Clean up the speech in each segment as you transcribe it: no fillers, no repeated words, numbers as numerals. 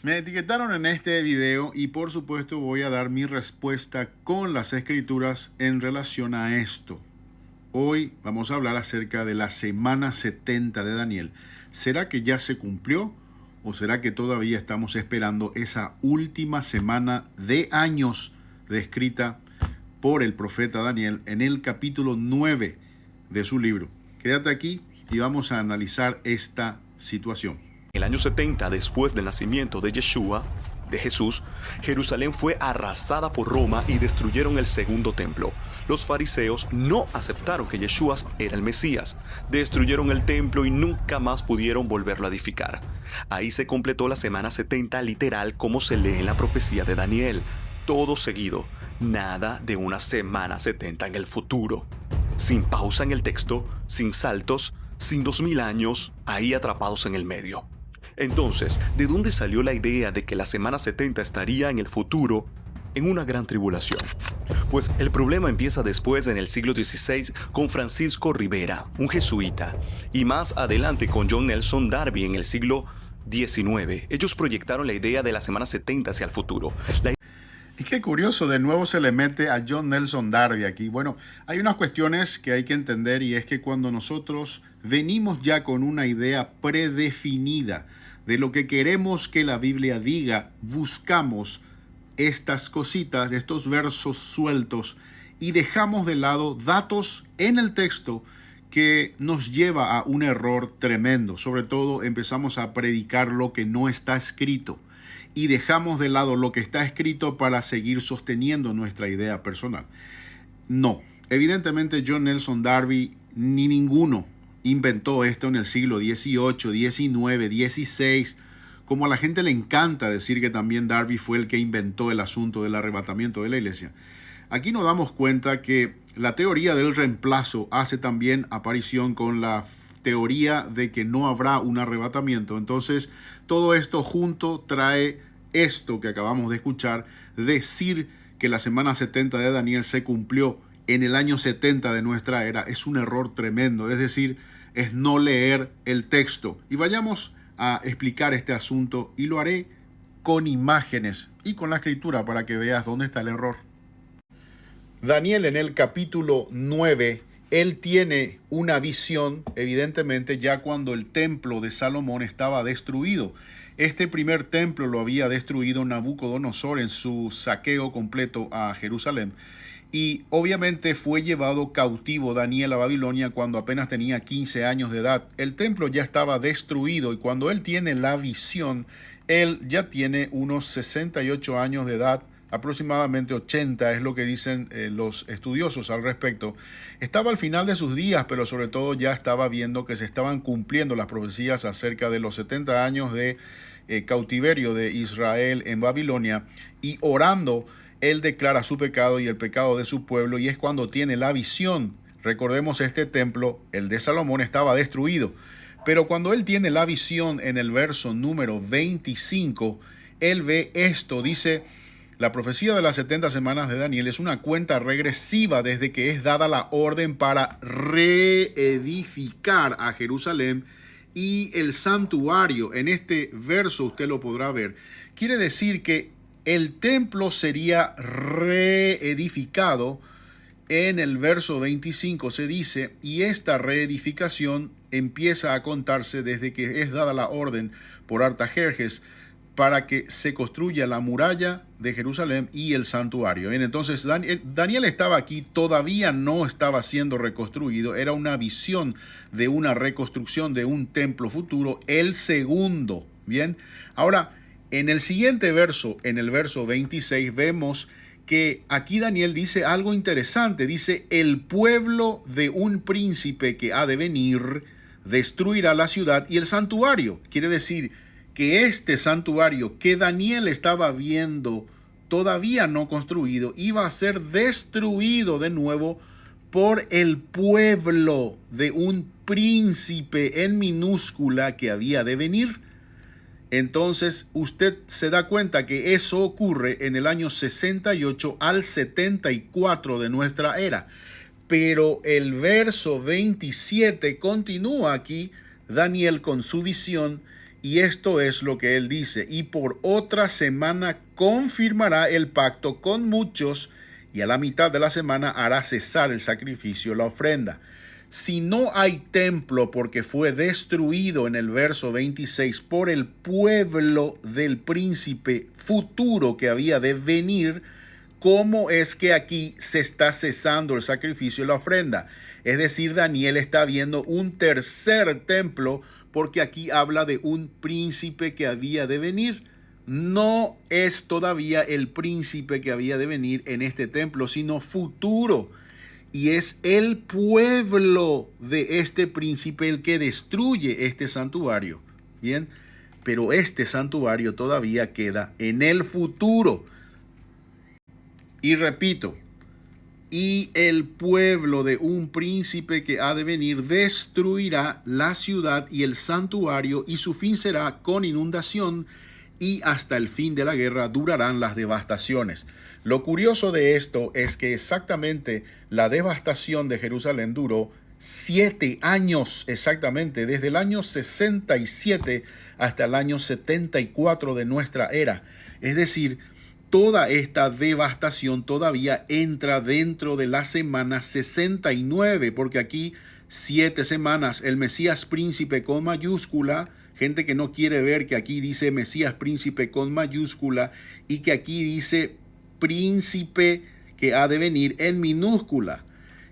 Me etiquetaron en este video y por supuesto voy a dar mi respuesta con las escrituras en relación a esto. Hoy vamos a hablar acerca de la semana 70 de Daniel. ¿Será que ya se cumplió o será que todavía estamos esperando esa última semana de años descrita por el profeta Daniel en el capítulo 9 de su libro? Quédate aquí y vamos a analizar esta situación. En el año 70 después del nacimiento de Yeshua, de Jesús, Jerusalén fue arrasada por Roma y destruyeron el segundo templo. Los fariseos no aceptaron que Yeshua era el Mesías. Destruyeron el templo y nunca más pudieron volverlo a edificar. Ahí se completó la semana 70 literal como se lee en la profecía de Daniel. Todo seguido. Nada de una semana 70 en el futuro. Sin pausa en el texto, sin saltos, sin 2000 años ahí atrapados en el medio. Entonces, ¿de dónde salió la idea de que la semana 70 estaría en el futuro en una gran tribulación? Pues el problema empieza después en el siglo XVI con Francisco Rivera, un jesuita, y más adelante con John Nelson Darby en el siglo XIX. Ellos proyectaron la idea de la semana 70 hacia el futuro. Y qué curioso, de nuevo se le mete a John Nelson Darby aquí. Bueno, hay unas cuestiones que hay que entender y es que cuando nosotros venimos ya con una idea predefinida de lo que queremos que la Biblia diga, buscamos estas cositas, estos versos sueltos y dejamos de lado datos en el texto que nos lleva a un error tremendo. Sobre todo empezamos a predicar lo que no está escrito y dejamos de lado lo que está escrito para seguir sosteniendo nuestra idea personal. No, evidentemente John Nelson Darby ni ninguno inventó esto en el siglo XVIII, XIX, XVI, como a la gente le encanta decir que también Darby fue el que inventó el asunto del arrebatamiento de la iglesia. Aquí nos damos cuenta que la teoría del reemplazo hace también aparición con la teoría de que no habrá un arrebatamiento. Entonces, todo esto junto trae esto que acabamos de escuchar, decir que la semana 70 de Daniel se cumplió en el año 70 de nuestra era, es un error tremendo. Es decir, es no leer el texto. Y vayamos a explicar este asunto y lo haré con imágenes y con la escritura para que veas dónde está el error. Daniel en el capítulo 9, él tiene una visión, evidentemente ya cuando el templo de Salomón estaba destruido. Este primer templo lo había destruido Nabucodonosor en su saqueo completo a Jerusalén. Y obviamente fue llevado cautivo Daniel a Babilonia cuando apenas tenía 15 años de edad. El templo ya estaba destruido y cuando él tiene la visión, él ya tiene unos 68 años de edad, aproximadamente 80 es lo que dicen los estudiosos al respecto. Estaba al final de sus días, pero sobre todo ya estaba viendo que se estaban cumpliendo las profecías acerca de los 70 años de cautiverio de Israel en Babilonia, y orando él declara su pecado y el pecado de su pueblo, y es cuando tiene la visión. Recordemos, este templo, el de Salomón, estaba destruido, pero cuando él tiene la visión en el verso número 25, él ve esto, dice: la profecía de las 70 semanas de Daniel es una cuenta regresiva desde que es dada la orden para reedificar a Jerusalén y el santuario. En este verso usted lo podrá ver. Quiere decir que el templo sería reedificado. En el verso 25 se dice: y esta reedificación empieza a contarse desde que es dada la orden por Artajerjes para que se construya la muralla de Jerusalén y el santuario. Entonces Daniel estaba aquí, todavía no estaba siendo reconstruido, era una visión de una reconstrucción de un templo futuro, el segundo. Bien, ahora en el siguiente verso, en el verso 26, vemos que aquí Daniel dice algo interesante. Dice: el pueblo de un príncipe que ha de venir destruirá la ciudad y el santuario. Quiere decir que este santuario que Daniel estaba viendo todavía no construido, iba a ser destruido de nuevo por el pueblo de un príncipe en minúscula que había de venir. Entonces usted se da cuenta que eso ocurre en el año 68 al 74 de nuestra era. Pero el verso 27 continúa aquí Daniel con su visión Y esto es lo que él dice: y por otra semana confirmará el pacto con muchos, y a la mitad de la semana hará cesar el sacrificio, la ofrenda. Si no hay templo porque fue destruido en el verso 26 por el pueblo del príncipe futuro que había de venir, ¿cómo es que aquí se está cesando el sacrificio y la ofrenda? Es decir, Daniel está viendo un tercer templo porque aquí habla de un príncipe que había de venir. No es todavía el príncipe que había de venir en este templo, sino futuro. Y es el pueblo de este príncipe el que destruye este santuario. Bien, pero este santuario todavía queda en el futuro. Y repito, y el pueblo de un príncipe que ha de venir destruirá la ciudad y el santuario, y su fin será con inundación, y hasta el fin de la guerra durarán las devastaciones. Lo curioso de esto es que exactamente la devastación de Jerusalén duró 7 años, exactamente, desde el año 67 hasta el año 74 de nuestra era. Es decir, toda esta devastación todavía entra dentro de la semana 69, porque aquí 7 semanas, el Mesías príncipe con mayúscula, gente que no quiere ver que aquí dice Mesías príncipe con mayúscula y que aquí dice príncipe que ha de venir en minúscula.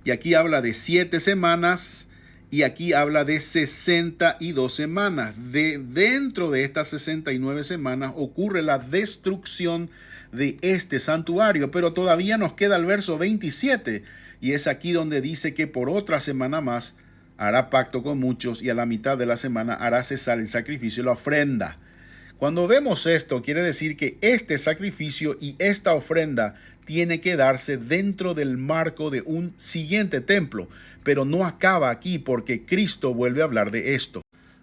Y aquí habla de 7 semanas y aquí habla de 62 semanas. Dentro de estas 69 semanas ocurre la destrucción de este santuario, pero todavía nos queda el verso 27 y es aquí donde dice que por otra semana más hará pacto con muchos y a la mitad de la semana hará cesar el sacrificio y la ofrenda. Cuando vemos esto, quiere decir que este sacrificio y esta ofrenda tiene que darse dentro del marco de un siguiente templo, pero no acaba aquí porque Cristo vuelve a hablar de esto.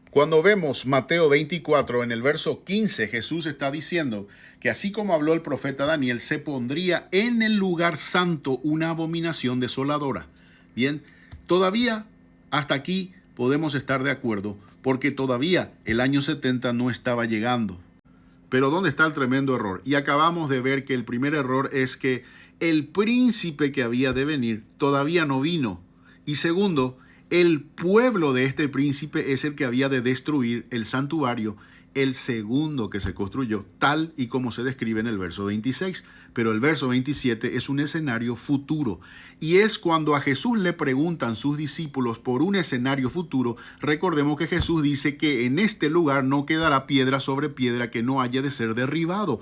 Cuando vemos Mateo 24 en el verso 15, Jesús está diciendo que así como habló el profeta Daniel, se pondría en el lugar santo una abominación desoladora. Bien, todavía hasta aquí podemos estar de acuerdo, porque todavía el año 70 no estaba llegando. Pero ¿dónde está el tremendo error? Y acabamos de ver que el primer error es que el príncipe que había de venir todavía no vino. Y segundo, el pueblo de este príncipe es el que había de destruir el santuario, el segundo que se construyó, tal y como se describe en el verso 26. Pero el verso 27 es un escenario futuro. Y es cuando a Jesús le preguntan sus discípulos por un escenario futuro. Recordemos que Jesús dice que en este lugar no quedará piedra sobre piedra que no haya de ser derribado.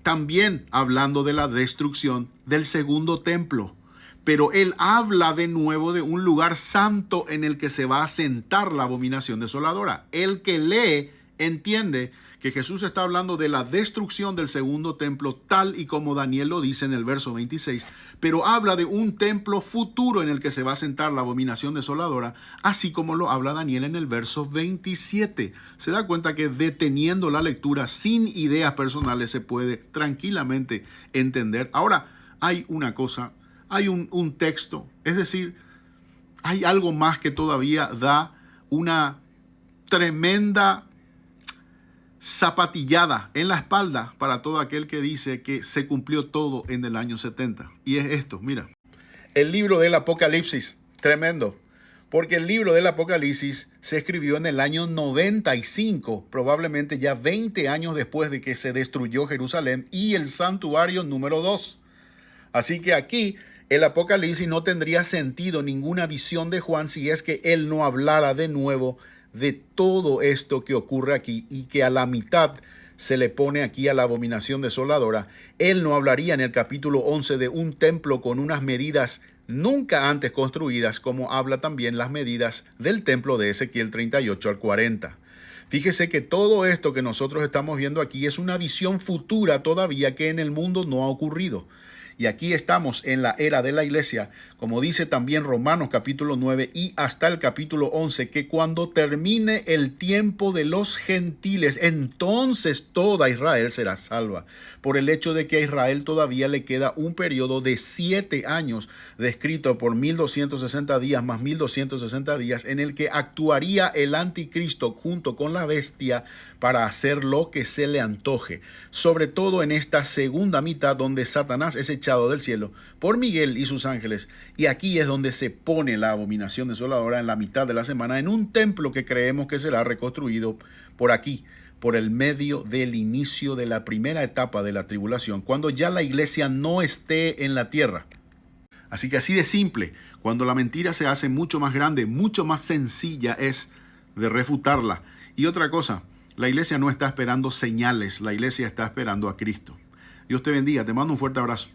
También hablando de la destrucción del segundo templo. Pero él habla de nuevo de un lugar santo en el que se va a sentar la abominación desoladora. El que lee entiende que Jesús está hablando de la destrucción del segundo templo, tal y como Daniel lo dice en el verso 26, pero habla de un templo futuro en el que se va a sentar la abominación desoladora, así como lo habla Daniel en el verso 27. Se da cuenta que deteniendo la lectura sin ideas personales se puede tranquilamente entender. Ahora, hay una cosa, hay un texto, es decir, hay algo más que todavía da una tremenda zapatillada en la espalda para todo aquel que dice que se cumplió todo en el año 70. Y es esto, mira. El libro del Apocalipsis, tremendo. Porque el libro del Apocalipsis se escribió en el año 95, probablemente ya 20 años después de que se destruyó Jerusalén y el santuario número 2. Así que aquí el Apocalipsis no tendría sentido ninguna visión de Juan si es que él no hablara de nuevo de todo esto que ocurre aquí y que a la mitad se le pone aquí a la abominación desoladora. Él no hablaría en el capítulo 11 de un templo con unas medidas nunca antes construidas, como habla también las medidas del templo de Ezequiel 38 al 40. Fíjese que todo esto que nosotros estamos viendo aquí es una visión futura todavía que en el mundo no ha ocurrido. Y aquí estamos en la era de la iglesia, como dice también Romanos capítulo 9 y hasta el capítulo 11, que cuando termine el tiempo de los gentiles, entonces toda Israel será salva, por el hecho de que a Israel todavía le queda un periodo de 7 años, descrito por 1260 días más 1260 días, en el que actuaría el anticristo junto con la bestia para hacer lo que se le antoje, sobre todo en esta segunda mitad donde Satanás es echado del cielo por Miguel y sus ángeles, y aquí es donde se pone la abominación desoladora en la mitad de la semana en un templo que creemos que será reconstruido por aquí, por el medio del inicio de la primera etapa de la tribulación, cuando ya la iglesia no esté en la tierra. Así que así de simple, cuando la mentira se hace mucho más grande, mucho más sencilla es de refutarla. Y otra cosa, la iglesia no está esperando señales, la iglesia está esperando a Cristo. Dios te bendiga, te mando un fuerte abrazo.